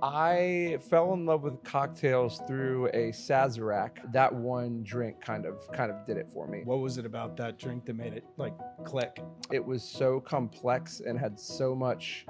I fell in love with cocktails through a Sazerac. That one drink kind of did it for me. What was it about that drink that made it like click? It was so complex and had so much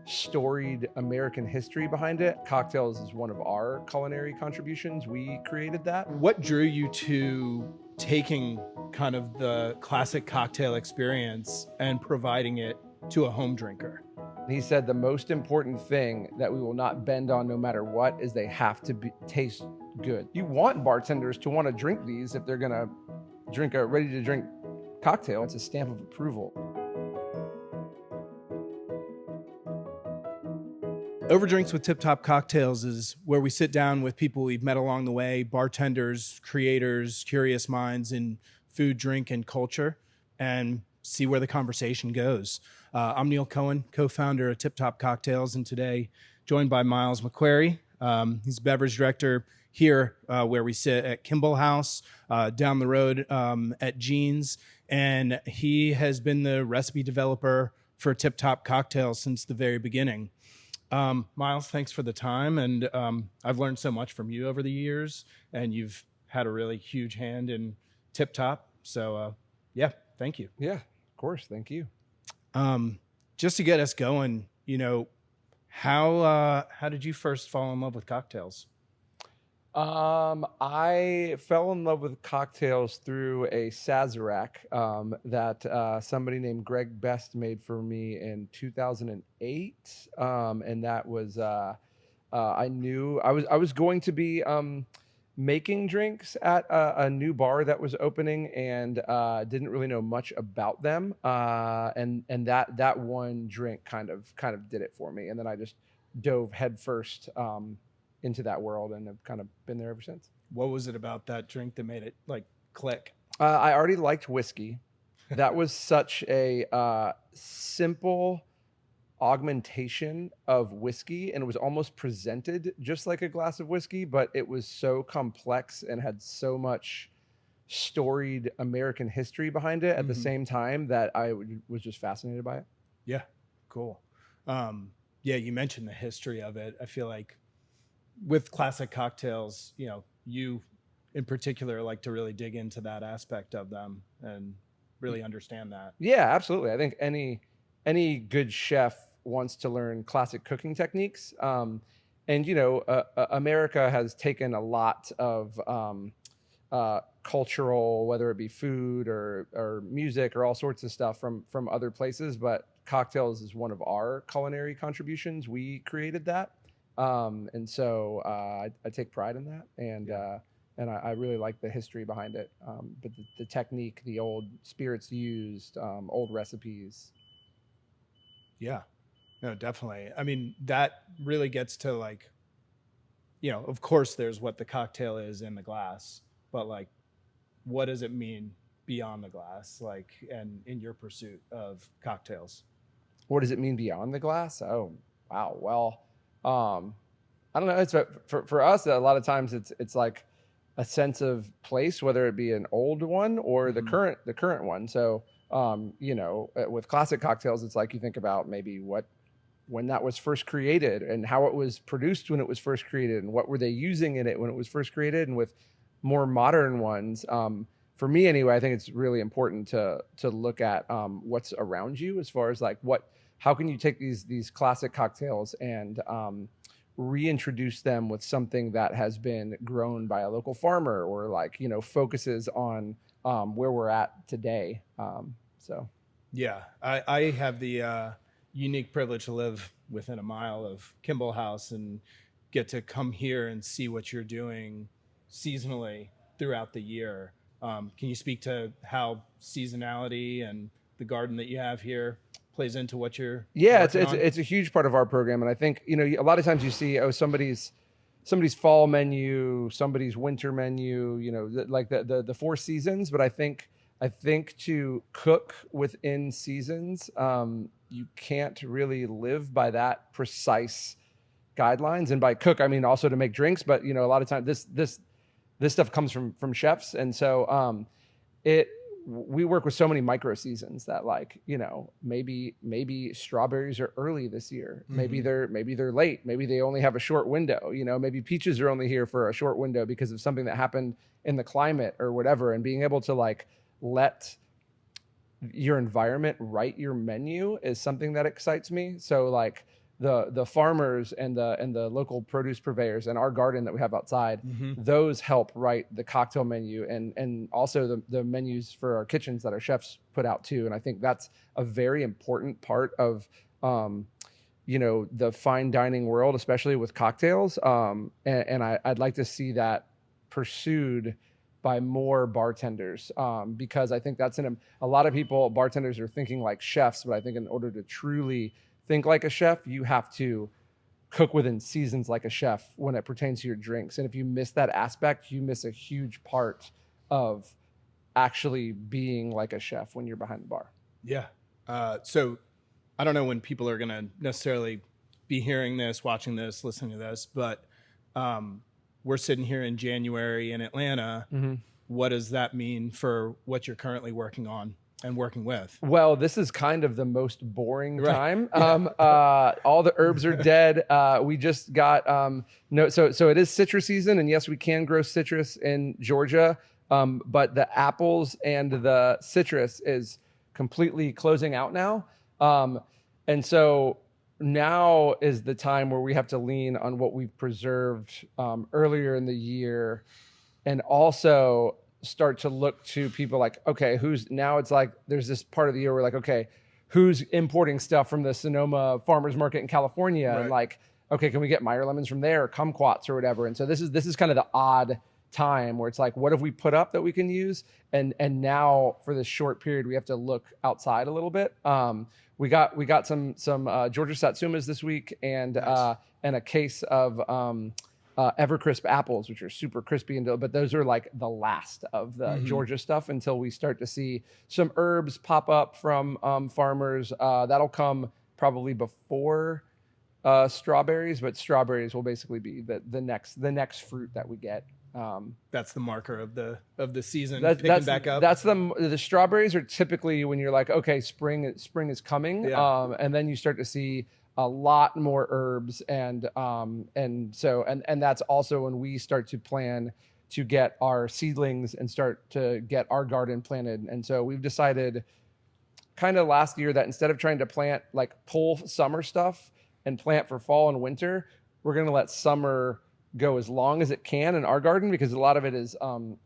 storied American history behind it. Cocktails is one of our culinary contributions. We created that. What drew you to taking kind of the classic cocktail experience and providing it to a home drinker? He said the most important thing that we will not bend on no matter what is they have to taste good. You want bartenders to want to drink these if they're going to drink a ready to drink cocktail. It's a stamp of approval. Over Drinks with Tip Top Cocktails is where we sit down with people we've met along the way, bartenders, creators, curious minds in food, drink, and culture, and see where the conversation goes. I'm Neil Cohen, co-founder of Tip Top Cocktails, and today joined by Miles Macquarrie. He's beverage director here where we sit at Kimball House, down the road at Jeans, and he has been the recipe developer for Tip Top Cocktails since the very beginning. Miles, thanks for the time, and I've learned so much from you over the years, and you've had a really huge hand in Tip Top, so yeah, thank you. Yeah, of course, thank you. Just to get us going, how did you first fall in love with cocktails? I fell in love with cocktails through a Sazerac that somebody named Greg Best made for me in 2008, and that was I knew I was going to be making drinks at a new bar that was opening, and didn't really know much about them, and that one drink kind of did it for me, and then I just dove headfirst into that world and have kind of been there ever since. What was it about that drink that made it like click? I already liked whiskey. That was such a simple augmentation of whiskey, and it was almost presented just like a glass of whiskey, but it was so complex and had so much storied American history behind it at the same time that I was just fascinated by it. Yeah, cool. Yeah, you mentioned the history of it. I feel like with classic cocktails, you in particular like to really dig into that aspect of them and really understand that. Yeah, absolutely. I think any good chef wants to learn classic cooking techniques. America has taken a lot of cultural, whether it be food or music or all sorts of stuff from other places, but cocktails is one of our culinary contributions. We created that. And so I take pride in that, and I really like the history behind it. But the technique, the old spirits used, old recipes. Yeah, no, definitely. I mean, that really gets to like, of course there's what the cocktail is in the glass, but like, what does it mean beyond the glass? Like, and in your pursuit of cocktails? What does it mean beyond the glass? Oh, wow. Well, I don't know. It's for us, a lot of times it's like a sense of place, whether it be an old one or the current one. So, with classic cocktails, it's like you think about maybe when that was first created and how it was produced when it was first created and what were they using in it when it was first created. And with more modern ones, for me anyway, I think it's really important to look at what's around you as far as like how can you take these classic cocktails and reintroduce them with something that has been grown by a local farmer or focuses on where we're at today. Yeah, I have the unique privilege to live within a mile of Kimball House and get to come here and see what you're doing seasonally throughout the year. Can you speak to how seasonality and the garden that you have here plays into what you're it's a huge part of our program, and I think a lot of times you see somebody's fall menu, somebody's winter menu, like the four seasons. But I think to cook within seasons, you can't really live by that precise guidelines. And by cook, I mean also to make drinks. But a lot of times this stuff comes from chefs, and so we work with so many micro seasons that like, you know, maybe strawberries are early this year. Maybe they're late. Maybe they only have a short window, you know, maybe peaches are only here for a short window because of something that happened in the climate or whatever. And being able to like let your environment write your menu is something that excites me. So like the farmers and the local produce purveyors and our garden that we have outside, those help write the cocktail menu and also the menus for our kitchens that our chefs put out too. And I think that's a very important part of you know, the fine dining world, especially with cocktails. And I'd like to see that pursued by more bartenders, because I think that's a lot of people, bartenders are thinking like chefs, but I think in order to truly think like a chef, you have to cook within seasons like a chef when it pertains to your drinks. And if you miss that aspect, you miss a huge part of actually being like a chef when you're behind the bar. Yeah. So I don't know when people are going to necessarily be hearing this, watching this, listening to this, but we're sitting here in January in Atlanta. What does that mean for what you're currently working on and working with? Well, this is kind of the most boring time. All the herbs are dead. We just got so it is citrus season, and yes, we can grow citrus in Georgia, but the apples and the citrus is completely closing out now, and so now is the time where we have to lean on what we've preserved earlier in the year, and also start to look to people like, okay, who's now, it's like there's this part of the year where like, okay, who's importing stuff from the Sonoma farmers market in California? Right. And like, okay, can we get Meyer lemons from there, or kumquats or whatever? And so this is kind of the odd time where it's like, what have we put up that we can use? And now for this short period, we have to look outside a little bit. We got some Georgia Satsumas this week, and nice. And a case of Evercrisp apples, which are super crispy, but those are like the last of the Georgia stuff until we start to see some herbs pop up from farmers. That'll come probably before strawberries, but strawberries will basically be the next fruit that we get. That's the marker of the season. That's back up. That's the strawberries are typically when you're like, okay, spring is coming, and then you start to see a lot more herbs, and that's also when we start to plan to get our seedlings and start to get our garden planted. And so we've decided kind of last year that instead of trying to plant like pull summer stuff and plant for fall and winter, we're going to let summer go as long as it can in our garden, because a lot of it is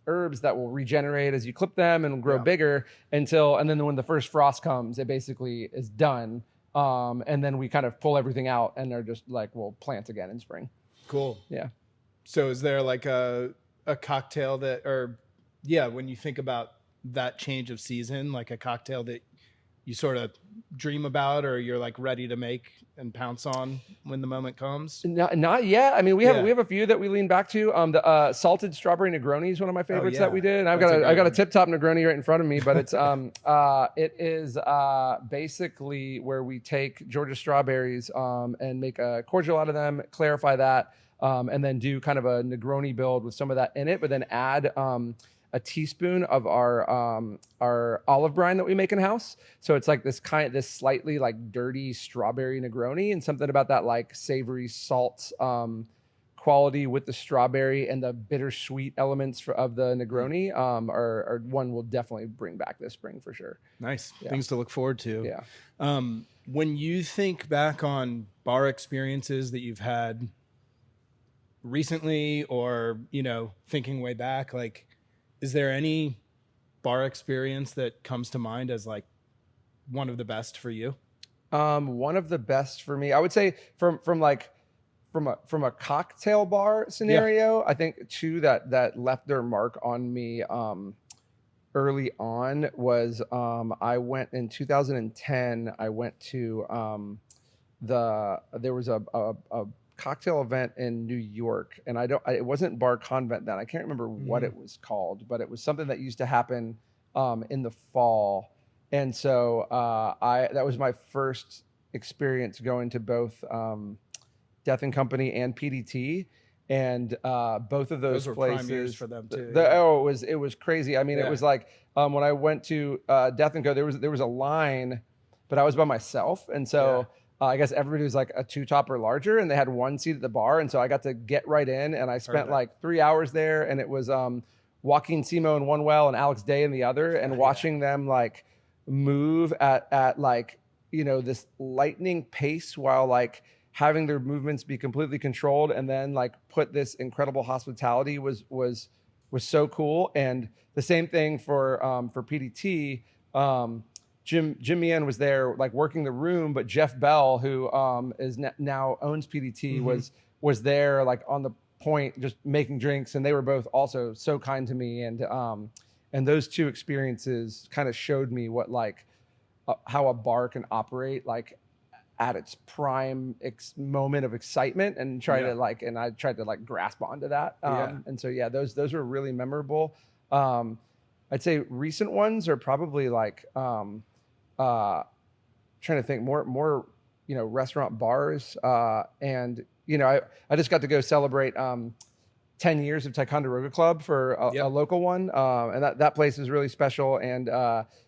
herbs that will regenerate as you clip them and grow bigger and then when the first frost comes, it basically is done. And then we kind of pull everything out and they're just like, we'll plant again in spring. Cool. Yeah. So is there like a cocktail when you think about that change of season, like a cocktail that you sort of dream about or you're like ready to make and pounce on when the moment comes? Not yet. I mean, we have a few that we lean back to. The salted strawberry Negroni is one of my favorites that we did. And I've got a tip top Negroni right in front of me, but it's it is basically where we take Georgia strawberries and make a cordial out of them, clarify that, and then do kind of a Negroni build with some of that in it, but then add a teaspoon of our olive brine that we make in house. So it's like this slightly like dirty strawberry Negroni, and something about that like savory salt quality with the strawberry and the bittersweet elements of the Negroni are one we'll definitely bring back this spring for sure. Nice. Things to look forward to. Yeah. When you think back on bar experiences that you've had recently, or, thinking way back, like, is there any bar experience that comes to mind as like one of the best for you? One of the best for me, I would say from a cocktail bar scenario, I think two that left their mark on me early on was I went in 2010. I went to there was a cocktail event in New York, and it wasn't Bar Convent then. I can't remember what it was called, but it was something that used to happen in the fall. And so that was my first experience going to both Death and Company and PDT. and both of those were places, prime years for them too. it was crazy. I mean, it was like when I went to Death and Co, there was a line, but I was by myself, and so I guess everybody was like a 2-top or larger, and they had one seat at the bar, and so I got to get right in, and I spent like 3 hours there, and it was Joaquin Simo in one well and Alex Day in the other, and watching them like move at like, you know, this lightning pace while like having their movements be completely controlled, and then like put this incredible hospitality was so cool. And the same thing for PDT. Jim Meehan was there like working the room, but Jeff Bell, who is now owns PDT, was there like on the point just making drinks, and they were both also so kind to me. And those two experiences kind of showed me what like how a bar can operate like at its prime moment of excitement, and I tried to like grasp onto that. And so those were really memorable. I'd say recent ones are probably like trying to think more, you know, restaurant bars. And, you know, I just got to go celebrate 10 years of Ticonderoga Club for a local one. And that place is really special. And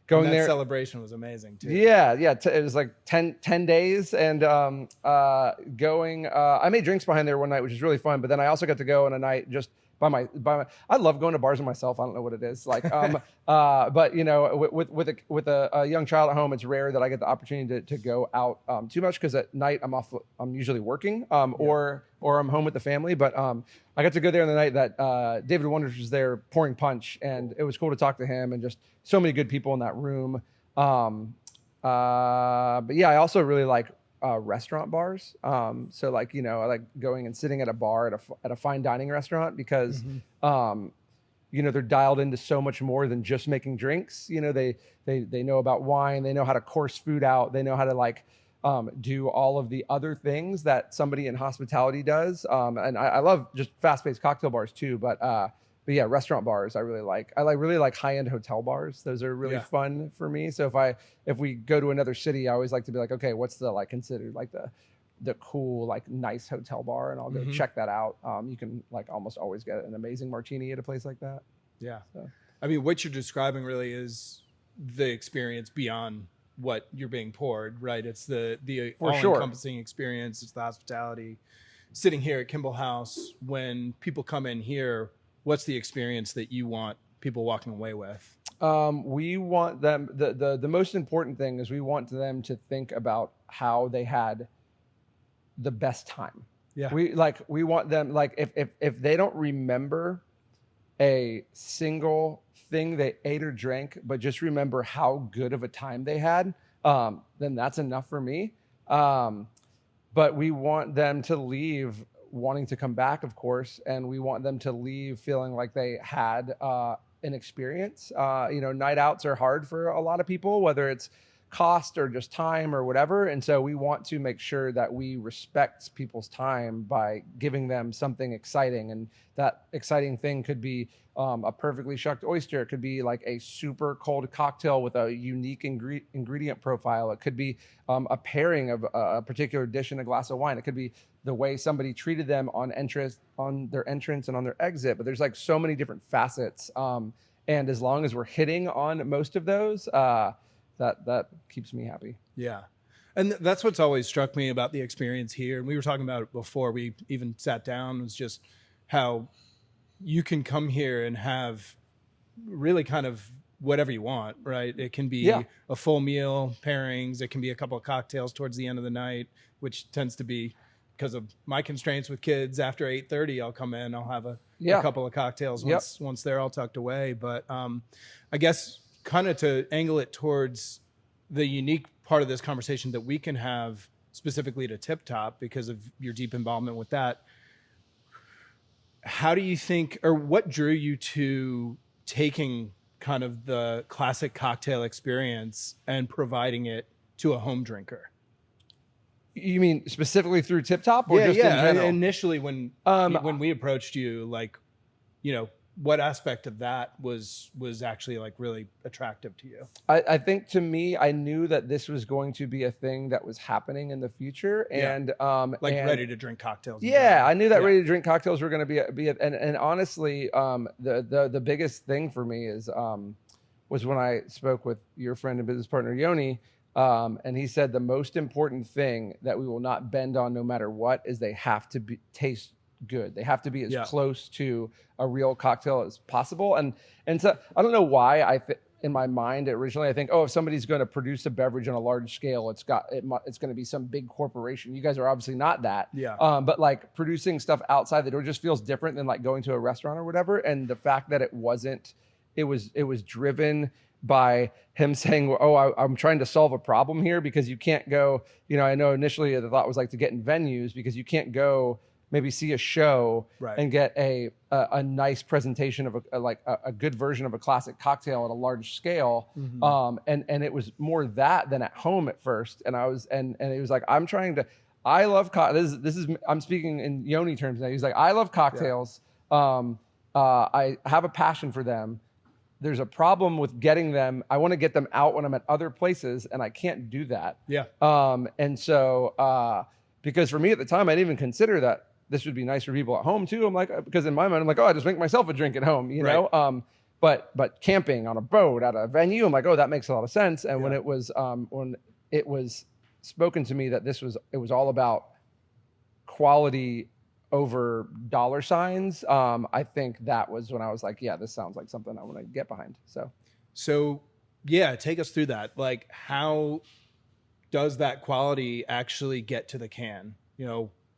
going there. Celebration was amazing too. Yeah. It was like 10 days. And going, I made drinks behind there one night, which was really fun. But then I also got to go on a night just by my, I love going to bars by myself. I don't know what it is like, but you know, with a young child at home, it's rare that I get the opportunity to go out too much, because at night I'm usually working, or I'm home with the family. But I got to go there on the night that David Wonders was there pouring punch, and it was cool to talk to him, and just so many good people in that room. But yeah, I also really like restaurant bars. So like, you know, I like going and sitting at a bar at a fine dining restaurant, because you know, they're dialed into so much more than just making drinks. You know, they know about wine, they know how to course food out, they know how to like do all of the other things that somebody in hospitality does. And I love just fast-paced cocktail bars too, but yeah, restaurant bars I really like. I really like high-end hotel bars. Those are really fun for me. So if we go to another city, I always like to be like, okay, what's the like considered like the cool like nice hotel bar, and I'll go check that out. You can like almost always get an amazing martini at a place like that. Yeah. So. I mean, what you're describing really is the experience beyond what you're being poured, right? It's the all-encompassing experience. It's the hospitality. Sitting here at Kimball House, when people come in here, what's the experience that you want people walking away with? We want them, the most important thing is we want them to think about how they had the best time. Yeah. We want them, like, if they don't remember a single thing they ate or drank, but just remember how good of a time they had, then that's enough for me. But we want them to leave wanting to come back, of course, and we want them to leave feeling like they had an experience. You know, night outs are hard for a lot of people, whether it's cost or just time or whatever. And so we want to make sure that we respect people's time by giving them something exciting. And that exciting thing could be a perfectly shucked oyster. It could be like a super cold cocktail with a unique ingredient profile. It could be a pairing of a particular dish and a glass of wine. It could be the way somebody treated them on their entrance and on their exit. But there's like so many different facets. And as long as we're hitting on most of those, that keeps me happy. Yeah. And that's what's always struck me about the experience here. And we were talking about it before we even sat down, was just how you can come here and have really kind of whatever you want, right? It can be a full meal, pairings. It can be a couple of cocktails towards the end of the night, which tends to be, because of my constraints with kids, after 8:30, I'll come in, I'll have a couple of cocktails once they're all tucked away. But I guess kind of to angle it towards the unique part of this conversation that we can have specifically to Tip Top because of your deep involvement with that. How do you think, or what drew you to taking kind of the classic cocktail experience and providing it to a home drinker? You mean specifically through Tip Top, or just in general? Initially when we approached you, like, you know, what aspect of that was actually like really attractive to you? I think to me, I knew that this was going to be a thing that was happening in the future, Yeah. and Like and ready to drink cocktails. in yeah, general. I knew that Yeah. ready to drink cocktails were going to and honestly, the biggest thing for me is was when I spoke with your friend and business partner Yoni, and he said the most important thing that we will not bend on no matter what is they have to taste good. They have to be as Yeah. close to a real cocktail as possible. And so I don't know why in my mind originally I think, oh, if somebody's going to produce a beverage on a large scale, it's going to be some big corporation. You guys are obviously not that. Yeah. But like producing stuff outside the door just feels different than like going to a restaurant or whatever. And the fact that it was driven by him saying, oh, I'm trying to solve a problem here because you can't go, I know initially the thought was like to get in venues because you can't go maybe see a show Right. and get a nice presentation of a good version of a classic cocktail at a large scale. Mm-hmm. And it was more that than at home at first. And I was, and it was like, I love this is, I'm speaking in Yoni terms now. He's like, I love cocktails. Yeah. I have a passion for them. There's a problem with getting them. I want to get them out when I'm at other places and I can't do that. Yeah. And so, because for me at the time, I didn't even consider that this would be nice for people at home too. I'm like, because in my mind, I'm like, oh, I just make myself a drink at home, Right. know? But camping on a boat at a venue, I'm like, oh, that makes a lot of sense. And when it was spoken to me that it was all about quality over dollar signs, I think that was when I was like, yeah, this sounds like something I want to get behind. So yeah, take us through that. Like, how does that quality actually get to the can?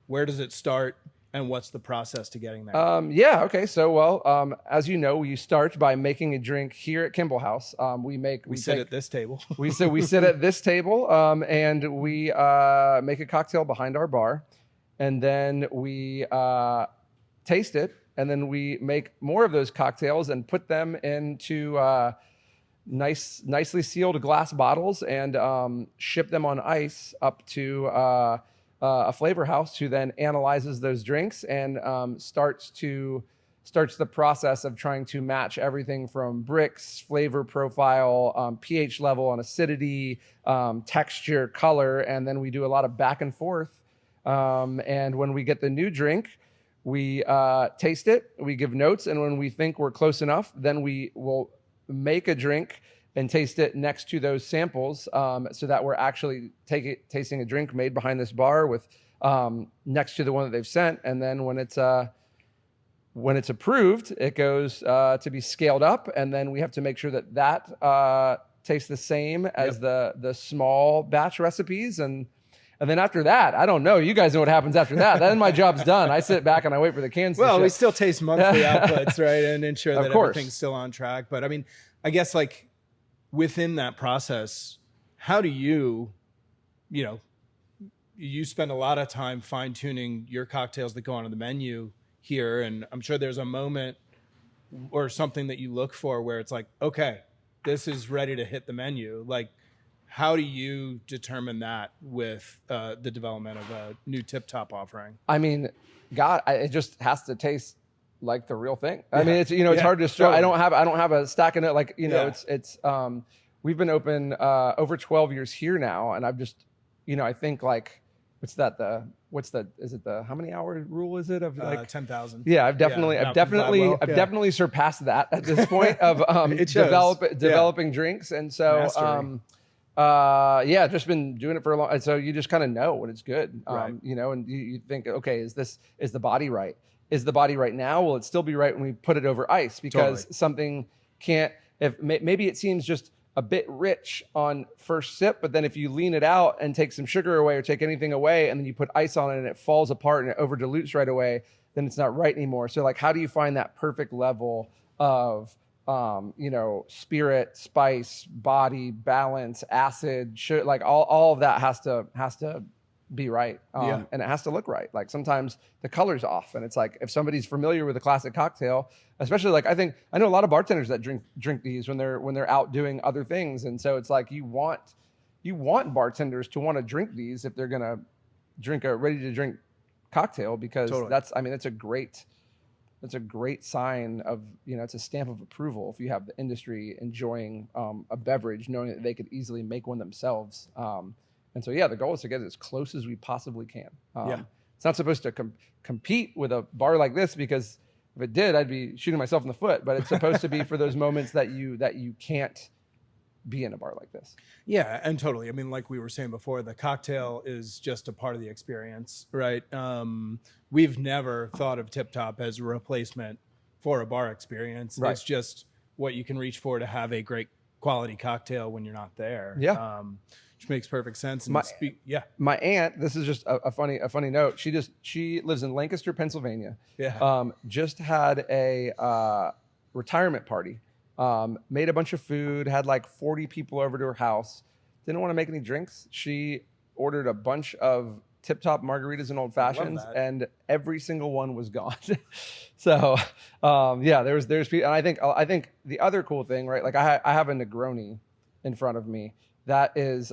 Where does it start and what's the process to getting there? Yeah. Okay. So, as you know, we start by making a drink here at Kimball House. We sit at this table. we sit at this table, and we make a cocktail behind our bar, and then we taste it, and then we make more of those cocktails and put them into nicely sealed glass bottles and ship them on ice up to a flavor house who then analyzes those drinks and starts the process of trying to match everything from bricks, flavor profile, pH level on acidity, texture, color, and then we do a lot of back and forth. And when we get the new drink, we taste it, we give notes, and when we think we're close enough, then we will make a drink and taste it next to those samples, so that we're actually tasting a drink made behind this bar with next to the one that they've sent. And then when it's approved, it goes to be scaled up, and then we have to make sure that tastes the same as the small batch recipes. And then after that, I don't know. You guys know what happens after that. Then my job's done. I sit back and I wait for the cans. Well, to we ship. still taste monthly outputs, right, and ensure that course. everything's still on track. But I mean, I guess like within that process, how do you spend a lot of time fine tuning your cocktails that go onto the menu here, and I'm sure there's a moment or something that you look for where it's like, okay, this is ready to hit the menu. Like, how do you determine that with the development of a new Tip Top offering? I mean, God, it just has to taste like the real thing. I mean, it's it's hard to. Totally. I don't have a stack in it. Like it's. We've been open over 12 years here now, and I've just, I think like, is it the how many hour rule is it of like 10,000? Yeah, I've definitely surpassed that at this point of developing drinks, and so just been doing it for a long. And so you just kind of know when it's good, right. And you think, okay, is the body right? Is the body right now? Will it still be right when we put it over ice? Because something can't. If maybe it seems just a bit rich on first sip, but then if you lean it out and take some sugar away or take anything away, and then you put ice on it and it falls apart and it over dilutes right away, then it's not right anymore. So like, how do you find that perfect level of, spirit, spice, body, balance, acid, sugar, like all of that has to be right. And it has to look right. Like sometimes the color's off, and it's like, if somebody's familiar with a classic cocktail, especially like I know a lot of bartenders that drink these when they're out doing other things. And so it's like, you want bartenders to want to drink these if they're going to drink a ready to drink cocktail, because that's a great a great sign of, it's a stamp of approval if you have the industry enjoying a beverage, knowing that they could easily make one themselves. And so, yeah, the goal is to get it as close as we possibly can. It's not supposed to compete with a bar like this, because if it did, I'd be shooting myself in the foot. But it's supposed to be for those moments that you can't be in a bar like this. Yeah, and totally. I mean, like we were saying before, the cocktail is just a part of the experience, right? We've never thought of Tip Top as a replacement for a bar experience. Right. It's just what you can reach for to have a great quality cocktail when you're not there. Yeah. Which makes perfect sense. And my aunt, this is just a funny note. She lives in Lancaster, Pennsylvania. Yeah. Just had a retirement party. Made a bunch of food, had like 40 people over to her house. Didn't want to make any drinks. She ordered a bunch of Tip Top margaritas and old fashions, and every single one was gone. So, there's people, and I think the other cool thing, right? Like I have a Negroni in front of me that is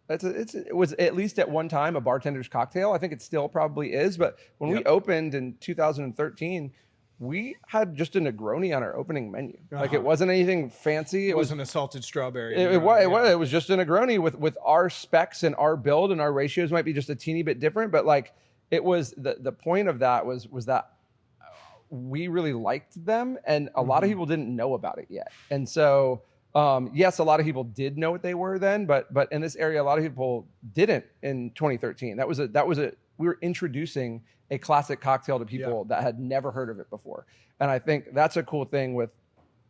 it was at least at one time a bartender's cocktail. I think it still probably is, but when we opened in 2013, we had just a Negroni on our opening menu. Like it wasn't anything fancy. It wasn't a salted strawberry. It was just a Negroni with our specs and our build, and our ratios might be just a teeny bit different. But like it was the point of that was that we really liked them, and a lot of people didn't know about it yet. And so yes, a lot of people did know what they were then, but in this area, a lot of people didn't in 2013. We were introducing a classic cocktail to people that had never heard of it before. And I think that's a cool thing with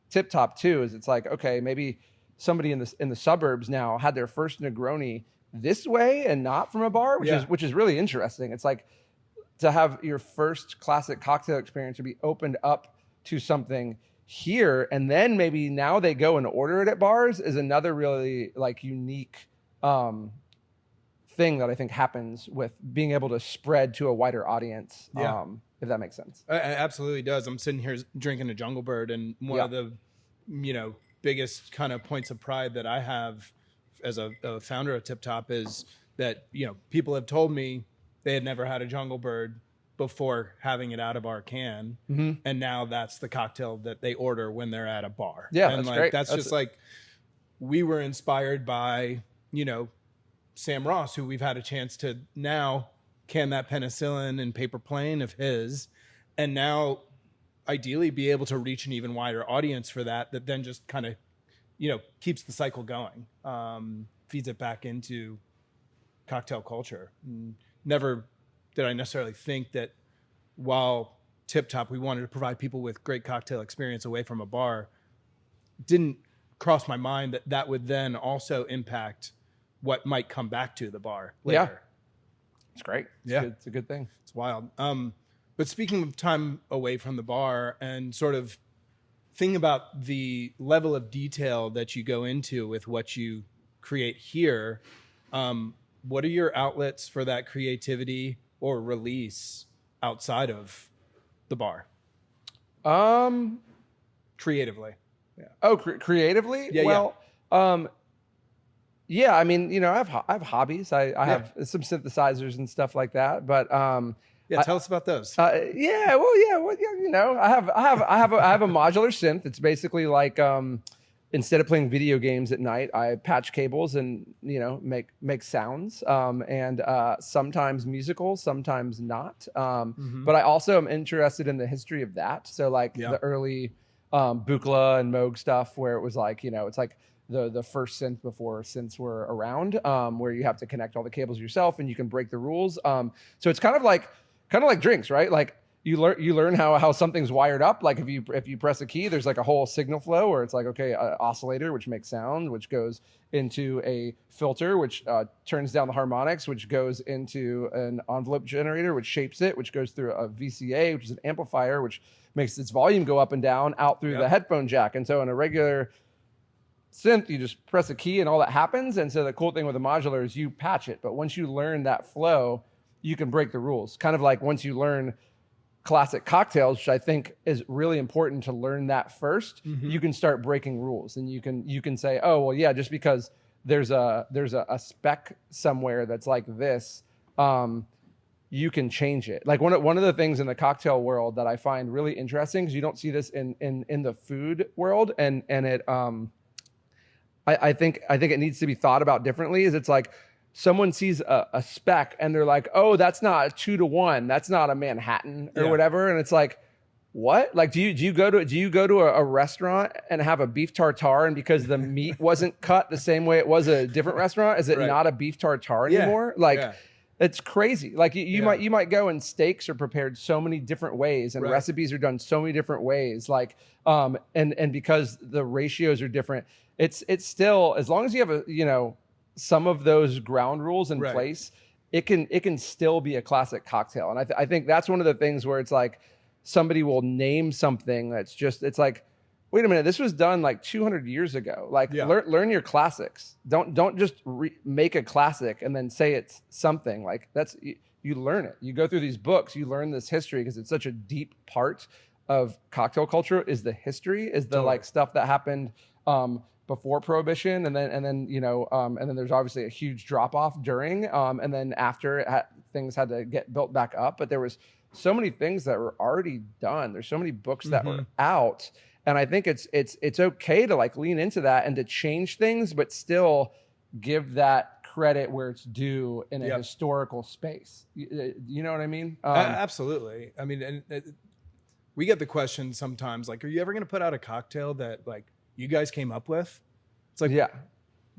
Tip Top too, is it's like, okay, maybe somebody in the suburbs now had their first Negroni this way and not from a bar, which is really interesting. It's like to have your first classic cocktail experience to be opened up to something here, and then maybe now they go and order it at bars, is another really like unique thing that I think happens with being able to spread to a wider audience. If that makes sense. It absolutely does. I'm sitting here drinking a Jungle Bird, and one of the biggest kind of points of pride that I have as a founder of Tip Top is that people have told me they had never had a Jungle Bird before having it out of our can, and now that's the cocktail that they order when they're at a bar. Yeah, and that's great. That's just like, we were inspired by Sam Ross, who we've had a chance to now can that penicillin and paper plane of his, and now ideally be able to reach an even wider audience for that then just kind of keeps the cycle going, feeds it back into cocktail culture. Never did I necessarily think that while Tip Top, we wanted to provide people with great cocktail experience away from a bar, didn't cross my mind that would then also impact what might come back to the bar later. Yeah, it's great. It's a good thing. It's wild. But speaking of time away from the bar and sort of thinking about the level of detail that you go into with what you create here, what are your outlets for that creativity or release outside of the bar? Creatively. Yeah. Oh, creatively? Yeah. Well, yeah, I mean, I have hobbies. I have some synthesizers and stuff like that, but tell us about those. I have a modular synth. It's basically like instead of playing video games at night, I patch cables and make sounds, and sometimes musical, sometimes not. But I also am interested in the history of that. So like the early Buchla and Moog stuff, where it was like it's like the first synth before synths were around, where you have to connect all the cables yourself and you can break the rules. So it's kind of like drinks, right? Like you learn how something's wired up. Like if you press a key, there's like a whole signal flow where it's like, okay, oscillator, which makes sound, which goes into a filter, which turns down the harmonics, which goes into an envelope generator, which shapes it, which goes through a VCA, which is an amplifier, which makes its volume go up and down out through the headphone jack. And so in a regular synth, you just press a key and all that happens. And so the cool thing with a modular is you patch it, but once you learn that flow, you can break the rules. Kind of like once you learn classic cocktails, which I think is really important to learn that first, you can start breaking rules, and you can say, oh well, yeah, just because there's a spec somewhere that's like this, you can change it. Like one of the things in the cocktail world that I find really interesting, because you don't see this in the food world, and it I think it needs to be thought about differently. Is it's like someone sees a spec and they're like, oh, that's not a 2-to-1, that's not a Manhattan or whatever, and it's like, what? Like, do you go to a restaurant and have a beef tartare, and because the meat wasn't cut the same way it was at a different restaurant, is it not a beef tartare anymore? Like, it's crazy. Like you might go, and steaks are prepared so many different ways, and recipes are done so many different ways. Like, and because the ratios are different, it's still, as long as you have some of those ground rules in place, it can still be a classic cocktail. And I think that's one of the things where it's like, somebody will name something that's just, it's like, wait a minute, this was done like 200 years ago. Like, learn your classics. Don't just make a classic and then say it's something. Like, that's, you learn it. You go through these books, you learn this history, because it's such a deep part of cocktail culture is the history, is the like stuff that happened before Prohibition, and then and then there's obviously a huge drop off during, and then after things had to get built back up. But there was so many things that were already done. There's so many books that were out, and I think it's okay to like lean into that and to change things, but still give that credit where it's due in a historical space. You know what I mean? Absolutely. I mean, and we get the question sometimes, like, are you ever going to put out a cocktail that like you guys came up with? It's like,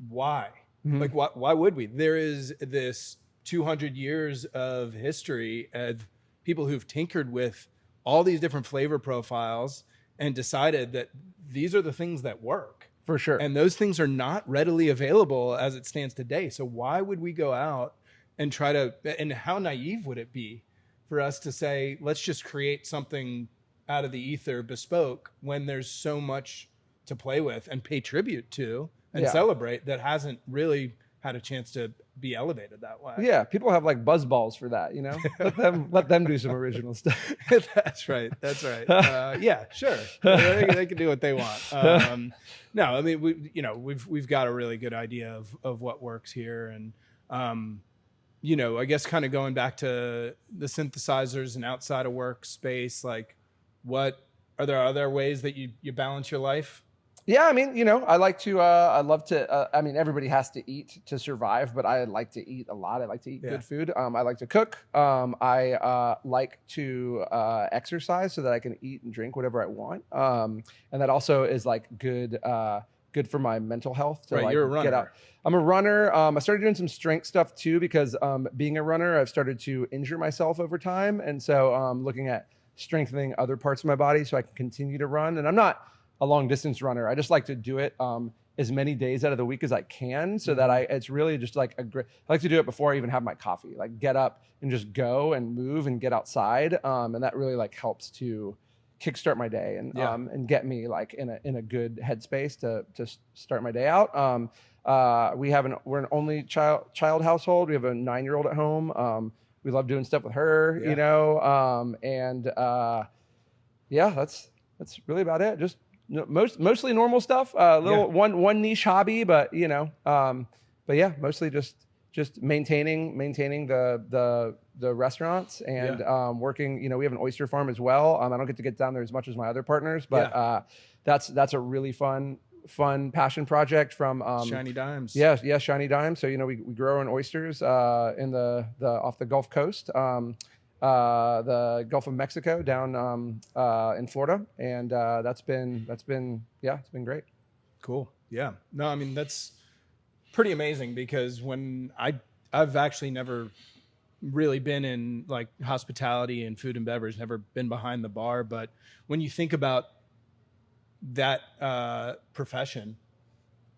why? Like, why would we? There is this 200 years of history of people who've tinkered with all these different flavor profiles and decided that these are the things that work. For sure. And those things are not readily available as it stands today. So why would we go out and try to, and how naive would it be for us to say, let's just create something out of the ether bespoke, when there's so much to play with and pay tribute to and celebrate that hasn't really had a chance to be elevated that way. Yeah, people have like buzz balls for that, let them do some original stuff. That's right. Yeah, sure. They can do what they want. No, I mean, we've got a really good idea of what works here, and I guess kind of going back to the synthesizers and outside of work space, like, what are there other ways that you balance your life? Yeah, I mean, I like to, I love to, I mean, everybody has to eat to survive, but I like to eat a lot. I like to eat good food. I like to cook. I like to exercise so that I can eat and drink whatever I want. And that also is like good for my mental health. To like you're a runner. Get out. I'm a runner. I started doing some strength stuff too, because being a runner, I've started to injure myself over time. And so looking at strengthening other parts of my body so I can continue to run. And I'm not a long distance runner. I just like to do it as many days out of the week as I can, so that it's really just like I like to do it before I even have my coffee, like get up and just go and move and get outside. And that really like helps to kickstart my day and get me like in a good headspace to start my day out. We're an only child household. We have a 9-year-old at home. We love doing stuff with her, that's really about it. Just mostly normal stuff. One niche hobby, but mostly just maintaining the restaurants and working. We have an oyster farm as well. I don't get to get down there as much as my other partners, but that's a really fun passion project from Shiny Dimes. Yes, Shiny Dimes. So we grow our own oysters in the off the Gulf Coast. The Gulf of Mexico down in Florida, and that's been it's been great. Cool. Yeah. No, I mean, that's pretty amazing, because when I've actually never really been in like hospitality and food and beverage, never been behind the bar, but when you think about that profession,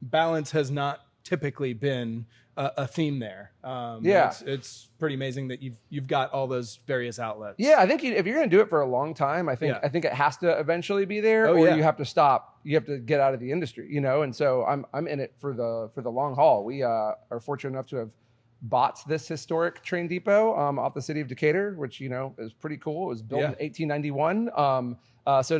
balance has not typically been a theme there. It's pretty amazing that you've got all those various outlets. Yeah, I think if you're going to do it for a long time, I think it has to eventually be there, or you have to stop. You have to get out of the industry, And so I'm in it for the long haul. We are fortunate enough to have bought this historic train depot off the city of Decatur, which is pretty cool. It was built in 1891. So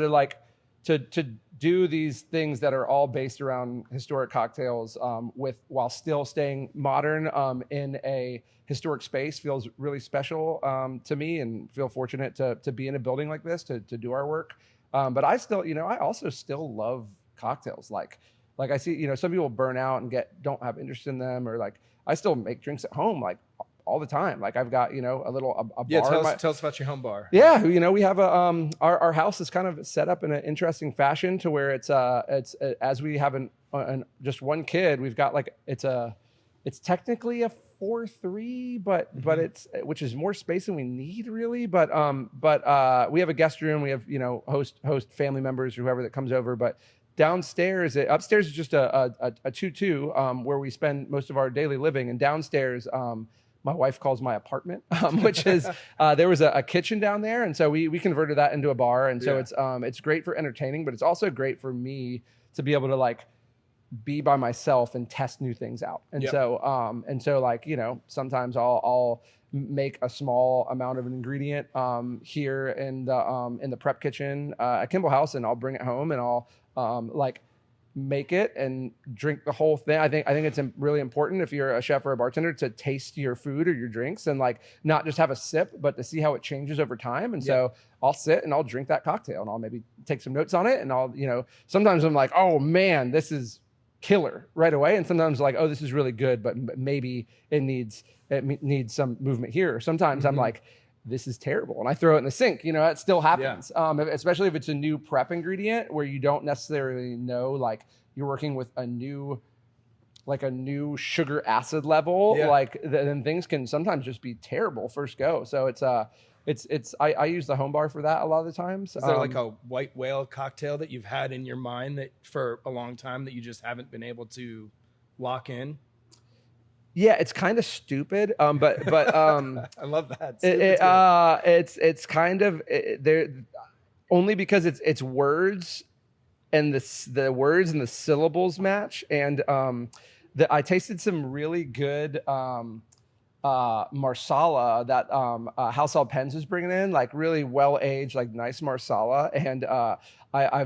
to do these things that are all based around historic cocktails while still staying modern in a historic space feels really special to me, and feel fortunate to be in a building like this to do our work. But I still, I also still love cocktails. Like I see, some people burn out and don't have interest in them, or like I still make drinks at home like all the time. Like I've got, a bar. Yeah, tell us about your home bar. Yeah, we have our house is kind of set up in an interesting fashion to where it's as we have just one kid, we've got like it's technically a 4-3, but it's, which is more space than we need really. But we have a guest room. We have host family members or whoever that comes over. But upstairs is just a 2-2 where we spend most of our daily living, and downstairs my wife calls my apartment, which is there was a kitchen down there, and so we converted that into a bar, and so it's great for entertaining, but it's also great for me to be able to like be by myself and test new things out. And so like sometimes I'll make a small amount of an ingredient here in the prep kitchen at Kimball House, and I'll bring it home and I'll like make it and drink the whole thing. I think it's really important if you're a chef or a bartender to taste your food or your drinks and like not just have a sip, but to see how it changes over time. And so I'll sit and I'll drink that cocktail and I'll maybe take some notes on it. And I'll, sometimes I'm like, oh man, this is killer right away. And sometimes like, oh, this is really good, but maybe it needs some movement here. Or sometimes I'm like, this is terrible, and I throw it in the sink. It still happens, especially if it's a new prep ingredient where you don't necessarily know, like you're working with a new sugar acid level, then things can sometimes just be terrible first go. So I use the home bar for that a lot of the times. Is there like a white whale cocktail that you've had in your mind that for a long time that you just haven't been able to lock in? Yeah, it's kind of stupid, but I love that. It's kind of there only because it's words, and the words and the syllables match, and I tasted some really good marsala that House Al Pens is bringing in, like really well aged, like nice marsala, and I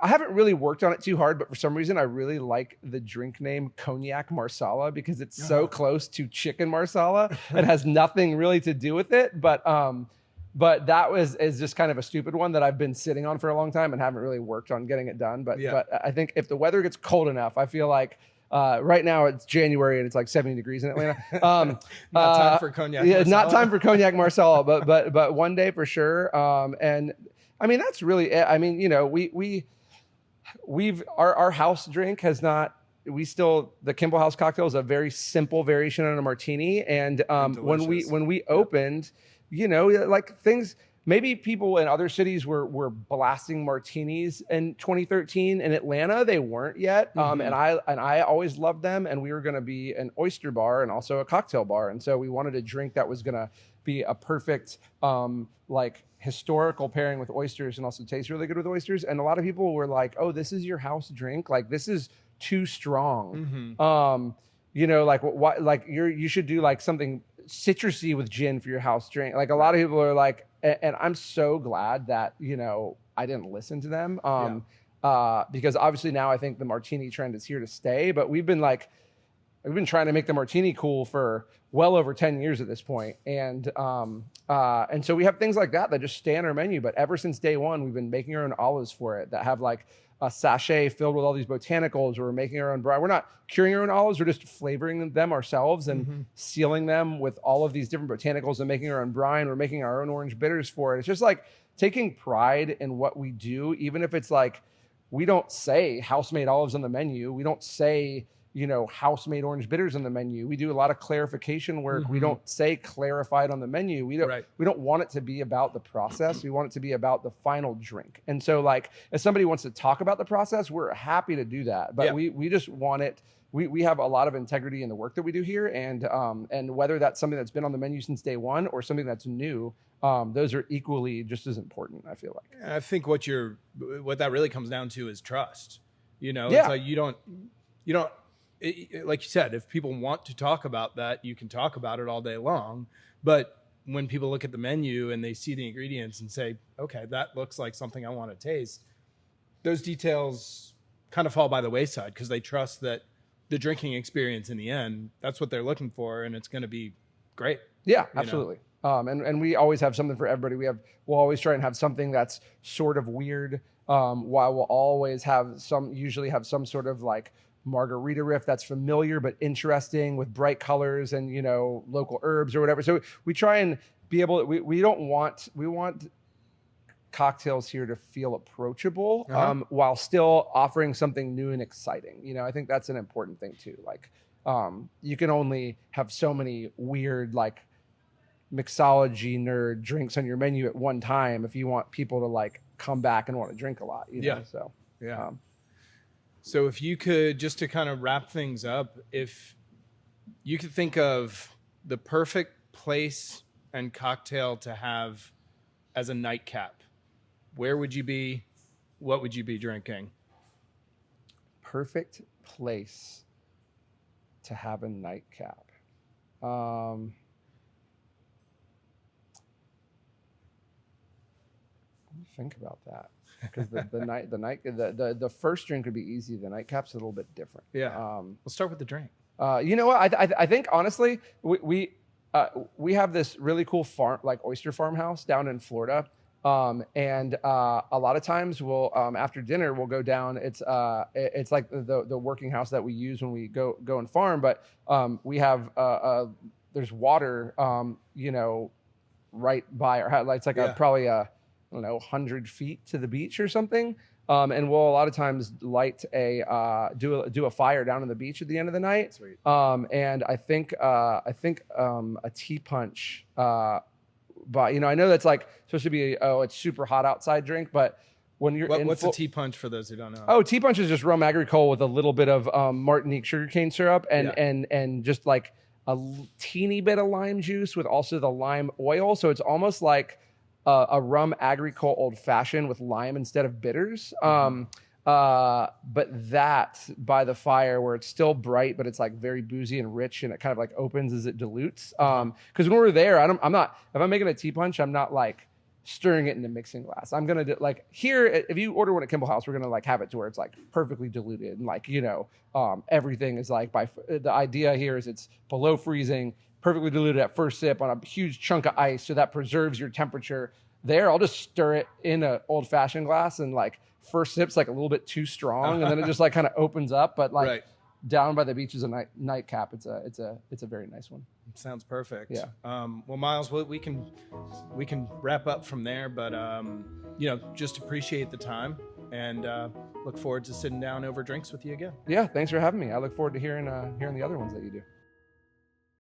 haven't really worked on it too hard, but for some reason I really like the drink name Cognac Marsala because it's so close to chicken marsala. It has nothing really to do with it, but that is just kind of a stupid one that I've been sitting on for a long time and haven't really worked on getting it done. But I think if the weather gets cold enough, I feel like right now it's January and it's like 70 degrees in Atlanta. Not time for Cognac Marsala. Not time for Cognac Marsala, but one day for sure. And I mean, that's really it. I mean, our house drink has not, the Kimball House cocktail is a very simple variation on a martini. And when we opened, like things, maybe people in other cities were blasting martinis in 2013. In Atlanta, they weren't yet. And I always loved them. And we were going to be an oyster bar and also a cocktail bar. And so we wanted a drink that was going to be a perfect, like historical pairing with oysters and also taste really good with oysters. And a lot of people were like, oh, this is your house drink. Like this is too strong. Like what, like you should do like something citrusy with gin for your house drink. Like a lot of people are like, and I'm so glad that, I didn't listen to them. Because obviously now I think the martini trend is here to stay, but we've been trying to make the martini cool for well over 10 years at this point. And so we have things like that just stay on our menu. But ever since day one, we've been making our own olives for it that have like a sachet filled with all these botanicals. We're making our own brine. We're not curing our own olives. We're just flavoring them ourselves and sealing them with all of these different botanicals and making our own brine. We're making our own orange bitters for it. It's just like taking pride in what we do, even if it's like, we don't say house-made olives on the menu. We don't say, house-made orange bitters on the menu. We do a lot of clarification work. We don't say clarified on the menu. We don't want it to be about the process. We want it to be about the final drink. And so like, if somebody wants to talk about the process, we're happy to do that. But we just want it. We have a lot of integrity in the work that we do here. And whether that's something that's been on the menu since day one or something that's new, those are equally just as important, I feel like. I think what that really comes down to is trust. It's like you don't like you said, if people want to talk about that, you can talk about it all day long. But when people look at the menu and they see the ingredients and say, okay, that looks like something I want to taste, those details kind of fall by the wayside because they trust that the drinking experience in the end, that's what they're looking for, and it's going to be great. Yeah, absolutely. And we always have something for everybody. We'll always try and have something that's sort of weird, while we'll always usually have some sort of like margarita riff that's familiar but interesting with bright colors and, local herbs or whatever. So we try and be able to, we want cocktails here to feel approachable, while still offering something new and exciting. I think that's an important thing too. Like, you can only have so many weird, like, mixology nerd drinks on your menu at one time if you want people to like come back and want to drink a lot. So yeah. So if you could, just to kind of wrap things up, if you could think of the perfect place and cocktail to have as a nightcap, where would you be? What would you be drinking? Perfect place to have a nightcap. Think about that, because the first drink would be easy. The nightcap's a little bit different. Yeah. We'll start with the drink. You know what? I think honestly, we have this really cool oyster farmhouse down in Florida, and a lot of times we'll after dinner we'll go down. It's like the working house that we use when we go and farm, but we have there's water right by our house. It's like probably 100 feet to the beach or something. And we'll a lot of times light do a fire down on the beach at the end of the night. Sweet. And I think a tea punch, but I know that's like supposed to be it's super hot outside drink, but when you're what's a tea punch for those who don't know? Oh, tea punch is just rum agricole with a little bit of Martinique sugarcane syrup and just like a teeny bit of lime juice with also the lime oil. So it's almost like a rum agricole old fashioned with lime instead of bitters. But that by the fire where it's still bright, but it's like very boozy and rich, and it kind of like opens as it dilutes. Because when we're there, if I'm making a tea punch, I'm not like stirring it in a mixing glass. I'm gonna do like here. If you order one at Kimball House, we're gonna like have it to where it's like perfectly diluted and like everything is like the idea here is it's below freezing, perfectly diluted at first sip on a huge chunk of ice, so that preserves your temperature. There, I'll just stir it in an old-fashioned glass, and like first sip's like a little bit too strong, and then it just like kind of opens up. But like down by the beach is a nightcap. It's a very nice one. Sounds perfect. Yeah. Well, Miles, we can wrap up from there, but just appreciate the time and look forward to sitting down over drinks with you again. Yeah, thanks for having me. I look forward to hearing the other ones that you do.